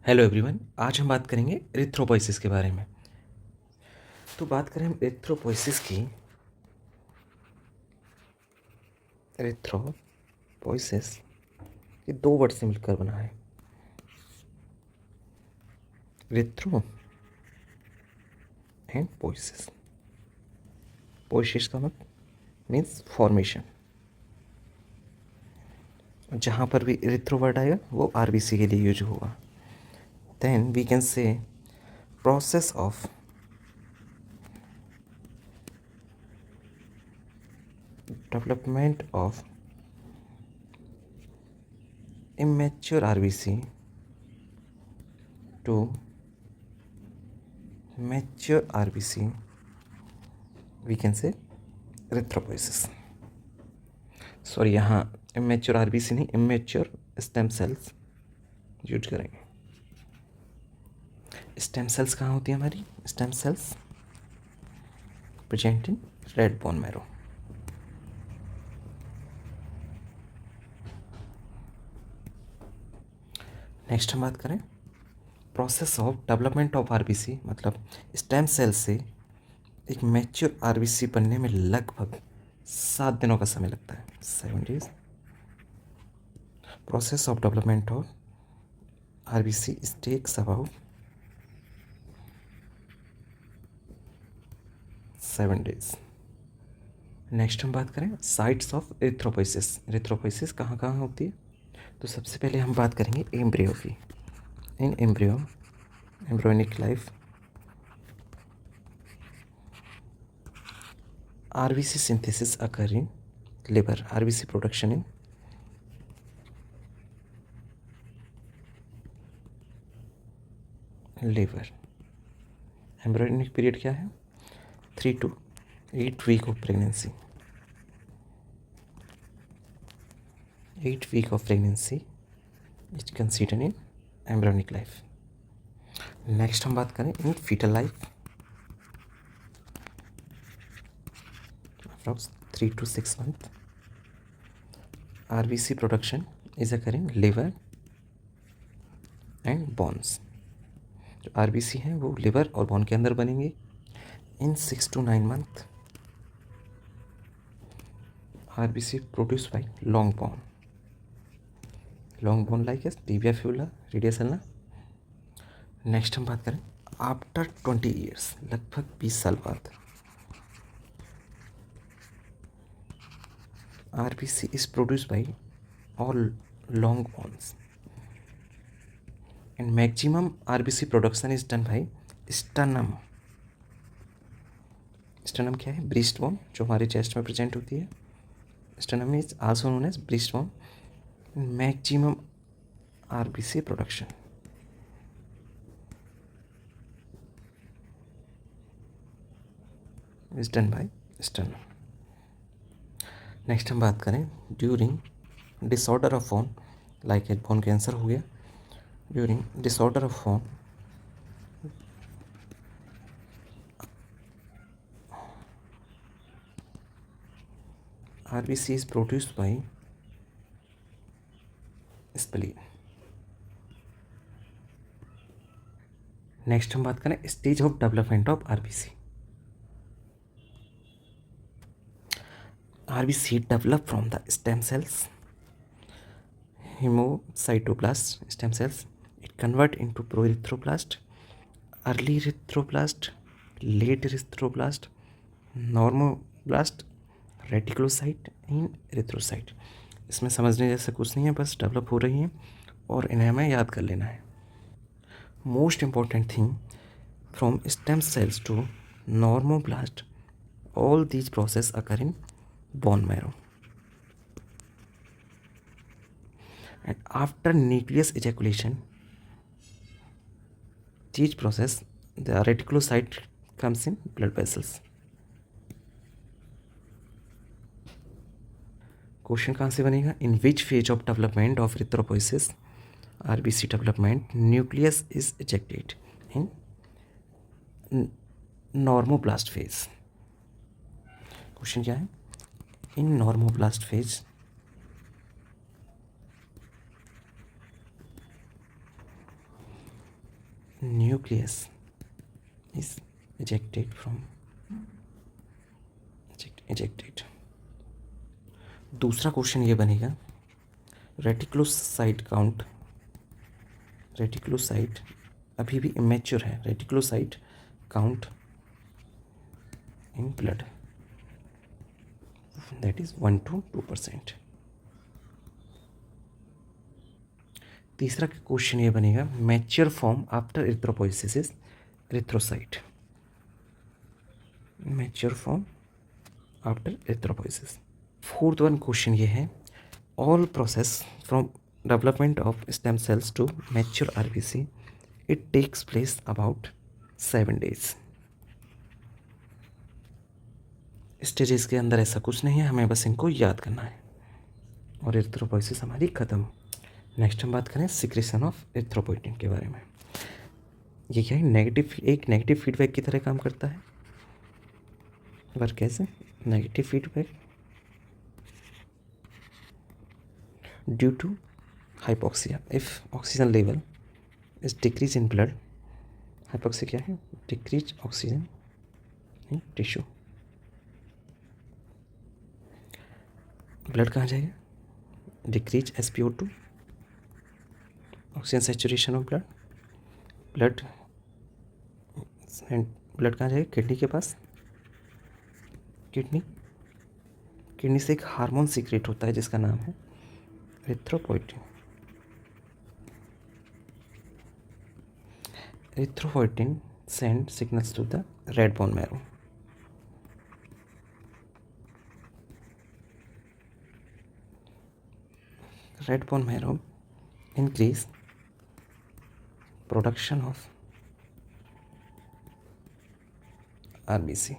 Hello everyone, आज हम बात करेंगे एरिथ्रोपोइसिस के बारे में। तो बात करें हम एरिथ्रोपोइसिस की। एरिथ्रोपोइसिस ये दो वर्ड से मिलकर बना है, एरिथ्रो एंड पोइसिस। पोइसिस का मतलब मीन्स फॉर्मेशन। जहाँ पर भी एरिथ्रो वर्ड आएगा वो आरबीसी के लिए यूज होगा। Then we can say process of development of immature RBC to mature RBC, we can say erythropoiesis. Sorry, यहाँ immature RBC नहीं, immature stem cells यूज करेंगे। स्टेम सेल्स कहाँ होती है हमारी? Stem cells present in red bone marrow. Next हम बात करें process of development of RBC, मतलब स्टेम सेल से एक मैच्योर आरबीसी बनने में लगभग 7 दिनों का समय लगता है, 7 days। Process of development of RBC takes about 7 days। Next हम बात करें साइट्स ऑफ एरिथ्रोपोइसिस। एरिथ्रोपोइसिस कहाँ कहाँ होती है? तो सबसे पहले हम बात करेंगे एम्ब्रियो की। इन embryo, embryonic life, RBC synthesis occur in liver, RBC production in liver। Embryonic period क्या है? 3 to 8 week of pregnancy। 8 week of pregnancy is considered in embryonic life। नेक्स्ट हम बात करें in fetal life, approx 3 to 6 month। RBC production is occurring liver and bones. जो RBC हैं वो liver और बोन के अंदर बनेंगे इन 6 to 9 month। RBC produced by long bone, long bone like as tibia fibula, radius ulna. Next हम बात करें आफ्टर 20 years, लगभग 20 साल बाद RBC is produced by all long bones and maximum RBC production is done by sternum। Sternum क्या है? Breast bone, जो हमारे चेस्ट में प्रेजेंट होती है। Sternum is also known as breast bone. Maximum RBC production is done by sternum. Next हम बात करें during disorder of bone, like एक बोन कैंसर हो गया। During disorder of bone RBC is produced by spleen। Next हम बात करें stage of development of RBC। RBC develop from the stem cells, hemocytoblast stem cells। It convert into proerythroblast, early erythroblast, late erythroblast, normoblast, reticulocyte and erythrocyte. इसमें समझने जैसा कुछ नहीं है, बस डेवलप हो रही हैं और इन्हें हमें याद कर लेना है। Most important thing, from stem cells to normoblast, all these process occur in bone marrow and after nucleus ejaculation, each process the reticulocyte comes in blood vessels। Question कहाँ से बनेगा? In which phase of development of erythropoiesis RBC development nucleus is ejected in normoblast phase. Question क्या है? In normoblast phase nucleus is ejected from ejected। दूसरा question ये बनेगा, reticulocyte count, reticulocyte अभी भी इमेच्योर है, reticulocyte count in blood, that is 1 to 2%। तीसरा question ये बनेगा, mature form after erythropoiesis is erythrocyte, mature form after erythropoiesis. Fourth one question ये है, all process from development of stem cells to mature RBC it takes place about 7 days। Stages के अंदर ऐसा कुछ नहीं है, हमें बस इनको याद करना है और एरिथ्रोपोइसिस हमारी खत्म। नेक्स्ट हम बात करें सिक्रेशन ऑफ एरिथ्रोपोइटिन के बारे में। ये क्या है, एक नेगेटिव फीडबैक की तरह काम करता है। वर्क कैसे, negative feedback due to hypoxia, if oxygen level is decrease in blood, hypoxia क्या है, decrease oxygen in tissue. Blood कहाँ जाएगा, decrease SpO2, oxygen saturation of blood, blood कहाँ जाएगा, किडनी के पास, किडनी से एक हार्मोन सीक्रेट होता है जिसका नाम है erythropoietin. Erythropoietin send signals to the red bone marrow. Red bone marrow increase production of RBC,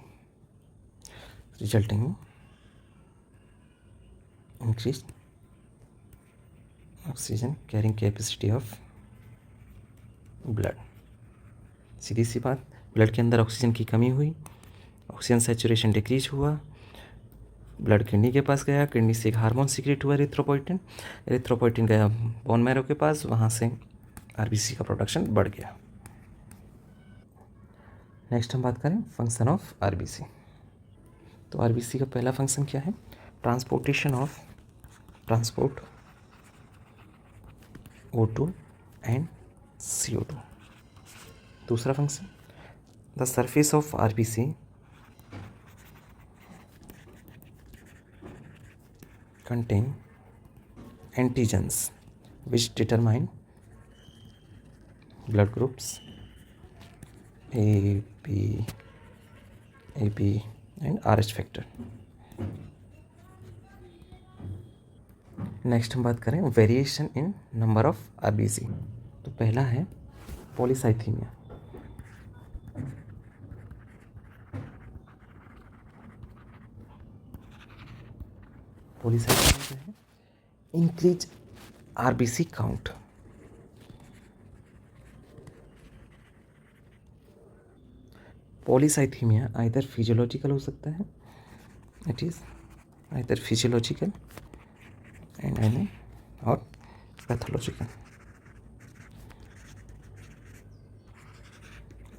resulting in increased oxygen carrying capacity of blood। सीधी सी बात, ब्लड के अंदर ऑक्सीजन की कमी हुई, ऑक्सीजन सैचुरेशन डिक्रीज हुआ, ब्लड किडनी के पास गया, kidney से एक हार्मोन सीक्रेट हुआ एरिथ्रोपोइटिन, एरिथ्रोपोइटिन गया बोन मैरो के पास, वहाँ से आरबीसी का प्रोडक्शन बढ़ गया। नेक्स्ट हम बात करें फंक्शन ऑफ आरबीसी। तो आरबीसी का पहला फंक्शन क्या है, ट्रांसपोर्ट O2 एंड CO2। दूसरा function, the surface of RBC contain antigens which determine blood groups A, B and RH factor। Next हम बात करें variation in number of RBC. तो पहला है पॉलीसाइथीमिया। पॉलीसाइथीमिया क्या है, increase RBC count. Polycythaemia either physiological हो सकता है, it is either physiological and और पैथोलॉजिकल।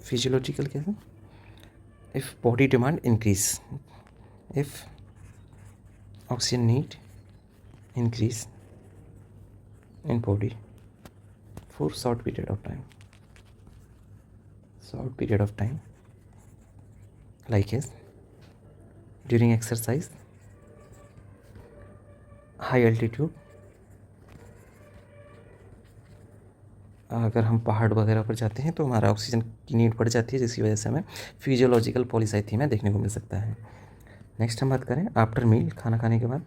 फिजियोलॉजिकल क्या है, if body demand increase, if oxygen need increase in body for short period of time, like as during exercise, high altitude, अगर हम पहाड़ वगैरह पर जाते हैं तो हमारा ऑक्सीजन की नीड बढ़ जाती है, जिसकी वजह से हमें फिजियोलॉजिकल पॉलीसाइथीमिया देखने को मिल सकता है। नेक्स्ट हम बात करें आफ्टर मील, खाना खाने के बाद,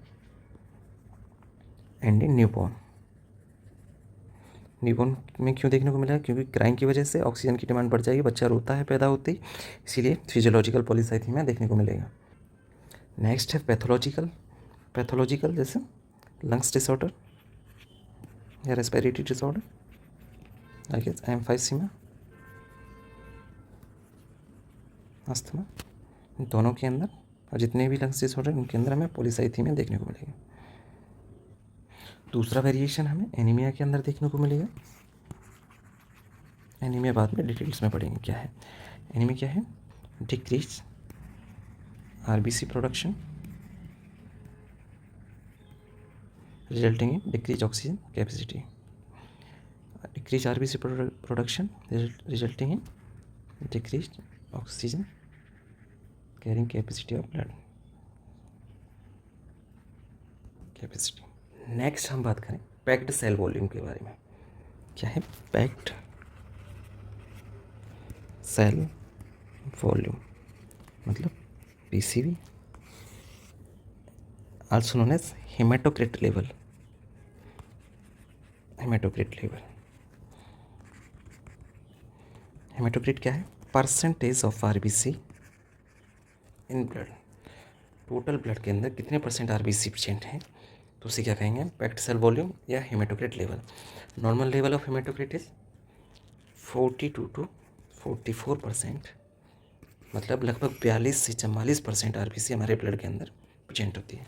एंड इन न्यूबॉर्न। न्यूबॉर्न में क्यों देखने को मिला, क्योंकि क्राइंग की वजह से ऑक्सीजन की डिमांड बढ़ जाएगी, बच्चा रोता है पैदा होते ही, इसीलिए फिजियोलॉजिकल पॉलीसाइथीमिया देखने को मिलेगा। नेक्स्ट है पैथोलॉजिकल जैसे लंग्स डिसऑर्डर या respiratory disorder, like emphysema, asthma, दोनों के अंदर और जितने भी लंग्स डिसऑर्डर उनके अंदर हमें पॉलीसाइथीमिया देखने को मिलेगा। दूसरा वेरिएशन हमें एनीमिया के अंदर देखने को मिलेगा, एनीमिया बाद में डिटेल्स में पढ़ेंगे क्या है। एनीमिया क्या है? Decrease RBC production resulting in decreased oxygen capacity. Decreased RBC production resulting in decreased oxygen carrying capacity of blood capacity. Next हम बात करें पैक्ड सेल वॉल्यूम के बारे में। क्या है पैक्ड सेल वॉल्यूम? मतलब PCV, also known as hematocrit level. Haematocrit level. Haematocrit क्या है? Percentage of RBC in blood. Total blood के अंदर कितने परसेंट आरबीसी प्रेजेंट हैं, तो उसे क्या कहेंगे? पैक्ड सेल वॉल्यूम या haematocrit level. Normal level of haematocrit is 42 to 44%, मतलब लगभग 42 से 44% आरबीसी हमारे ब्लड के अंदर प्रेजेंट होती है।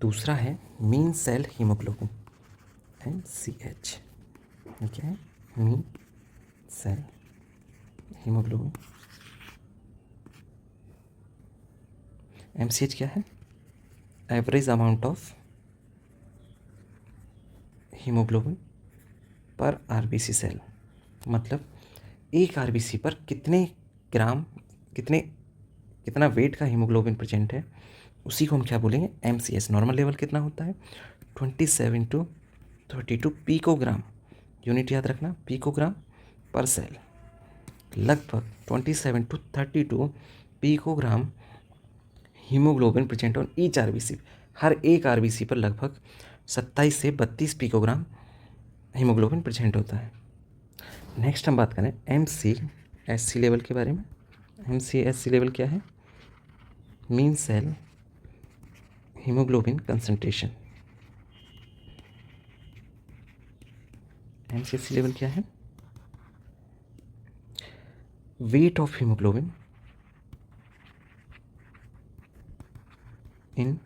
दूसरा है मीन सेल हीमोग्लोबिन, MCH। क्या है? Mean cell haemoglobin. MCH क्या है? एवरेज अमाउंट ऑफ हीमोग्लोबिन पर आरबीसी सेल, मतलब एक आरबीसी पर कितने ग्राम कितना वेट का हीमोग्लोबिन प्रेजेंट है, उसी को हम क्या बोलेंगे? MCH। नॉर्मल लेवल कितना होता है? 27 to 32 पिकोग्राम। यूनिट याद रखना, पिकोग्राम पर सेल। लगभग 27 to 32 picogram haemoglobin present on each RBC. हर एक आरबीसी पर लगभग 27 से 32 पिकोग्राम हीमोग्लोबिन प्रेजेंट होता है। नेक्स्ट हम बात करें MCSC लेवल के बारे में। MCSC लेवल क्या है? Mean cell haemoglobin concentration. MCSC level क्या है? Weight of haemoglobin in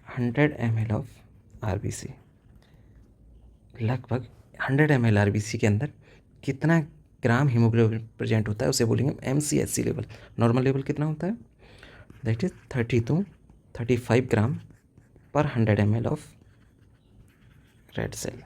100 ml of RBC. लगभग 100 ml आरबीसी के अंदर कितना ग्राम हीमोग्लोबिन प्रेजेंट होता है, उसे बोलेंगे MCSC लेवल। नॉर्मल लेवल कितना होता है? दैट इज 30 to 35 ग्राम पर 100 ml ऑफ रेड सेल।